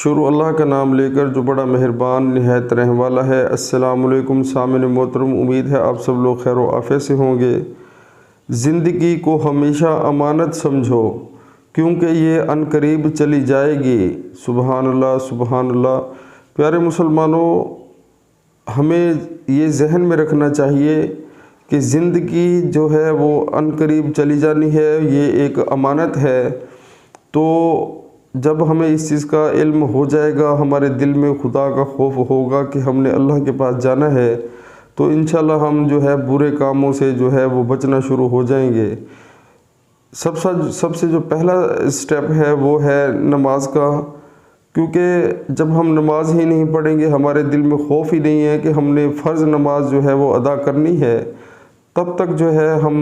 شروع اللہ کا نام لے کر جو بڑا مہربان نہایت رحم والا ہے۔ السلام علیکم سامعین محترم، امید ہے آپ سب لوگ خیر و عافیت سے ہوں گے۔ زندگی کو ہمیشہ امانت سمجھو کیونکہ یہ عن قریب چلی جائے گی۔ سبحان اللہ، سبحان اللہ۔ پیارے مسلمانوں، ہمیں یہ ذہن میں رکھنا چاہیے کہ زندگی جو ہے وہ عن قریب چلی جانی ہے، یہ ایک امانت ہے۔ تو جب ہمیں اس چیز کا علم ہو جائے گا، ہمارے دل میں خدا کا خوف ہوگا کہ ہم نے اللہ کے پاس جانا ہے، تو انشاءاللہ ہم جو ہے برے کاموں سے جو ہے وہ بچنا شروع ہو جائیں گے۔ سب سے جو پہلا اسٹیپ ہے وہ ہے نماز کا، کیونکہ جب ہم نماز ہی نہیں پڑھیں گے، ہمارے دل میں خوف ہی نہیں ہے کہ ہم نے فرض نماز جو ہے وہ ادا کرنی ہے، تب تک جو ہے ہم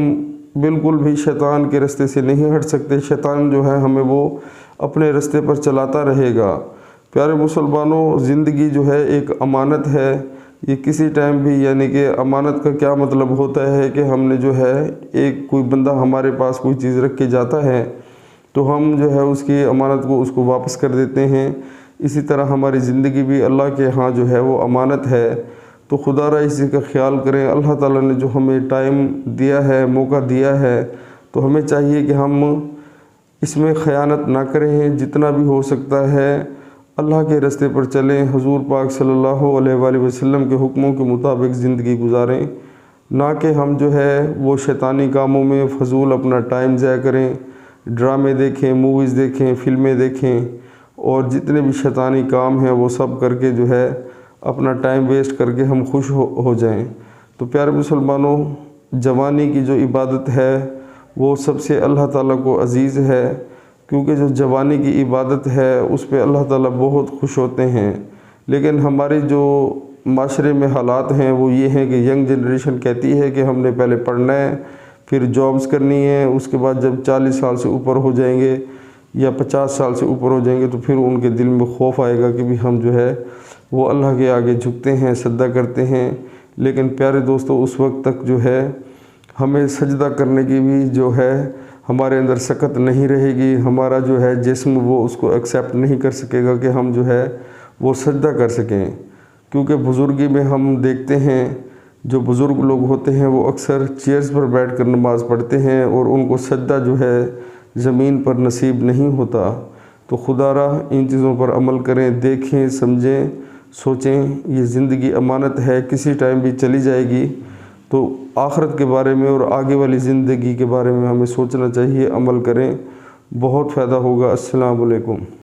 بالکل بھی شیطان کے رستے سے نہیں ہٹ سکتے۔ شیطان جو ہے ہمیں وہ اپنے رستے پر چلاتا رہے گا۔ پیارے مسلمانوں، زندگی جو ہے ایک امانت ہے، یہ کسی ٹائم بھی، یعنی کہ امانت کا کیا مطلب ہوتا ہے کہ ہم نے جو ہے کوئی بندہ ہمارے پاس کوئی چیز رکھ کے جاتا ہے تو ہم جو ہے اس کی امانت کو اس کو واپس کر دیتے ہیں۔ اسی طرح ہماری زندگی بھی اللہ کے ہاں جو ہے وہ امانت ہے، تو خدا را اسی کا خیال کریں۔ اللہ تعالیٰ نے جو ہمیں ٹائم دیا ہے، موقع دیا ہے، تو ہمیں چاہیے کہ ہم اس میں خیانت نہ کریں، جتنا بھی ہو سکتا ہے اللہ کے رستے پر چلیں، حضور پاک صلی اللہ علیہ وآلہ وسلم کے حکموں کے مطابق زندگی گزاریں، نہ کہ ہم جو ہے وہ شیطانی کاموں میں فضول اپنا ٹائم ضائع کریں، ڈرامے دیکھیں، موویز دیکھیں، فلمیں دیکھیں، اور جتنے بھی شیطانی کام ہیں وہ سب کر کے جو ہے اپنا ٹائم ویسٹ کر کے ہم خوش ہو جائیں۔ تو پیارے مسلمانوں، جوانی کی جو عبادت ہے وہ سب سے اللہ تعالیٰ کو عزیز ہے، کیونکہ جو جوانی کی عبادت ہے اس پہ اللہ تعالیٰ بہت خوش ہوتے ہیں۔ لیکن ہماری جو معاشرے میں حالات ہیں وہ یہ ہیں کہ ینگ جنریشن کہتی ہے کہ ہم نے پہلے پڑھنا ہے، پھر جابز کرنی ہے، اس کے بعد جب 40 سال سے اوپر ہو جائیں گے یا 50 سال سے اوپر ہو جائیں گے تو پھر ان کے دل میں خوف آئے گا کہ بھی ہم جو ہے وہ اللہ کے آگے جھکتے ہیں، سجدہ کرتے ہیں۔ لیکن پیارے دوستو، اس وقت تک جو ہے ہمیں سجدہ کرنے کی بھی جو ہے ہمارے اندر سکت نہیں رہے گی، ہمارا جو ہے جسم وہ اس کو ایکسیپٹ نہیں کر سکے گا کہ ہم جو ہے وہ سجدہ کر سکیں۔ کیونکہ بزرگی میں ہم دیکھتے ہیں جو بزرگ لوگ ہوتے ہیں وہ اکثر چیئرز پر بیٹھ کر نماز پڑھتے ہیں اور ان کو سجدہ جو ہے زمین پر نصیب نہیں ہوتا۔ تو خدا را ان چیزوں پر عمل کریں، دیکھیں، سمجھیں، سوچیں۔ یہ زندگی امانت ہے، کسی ٹائم بھی چلی جائے گی، تو آخرت کے بارے میں اور آگے والی زندگی کے بارے میں ہمیں سوچنا چاہیے، عمل کریں، بہت فائدہ ہوگا۔ السلام علیکم۔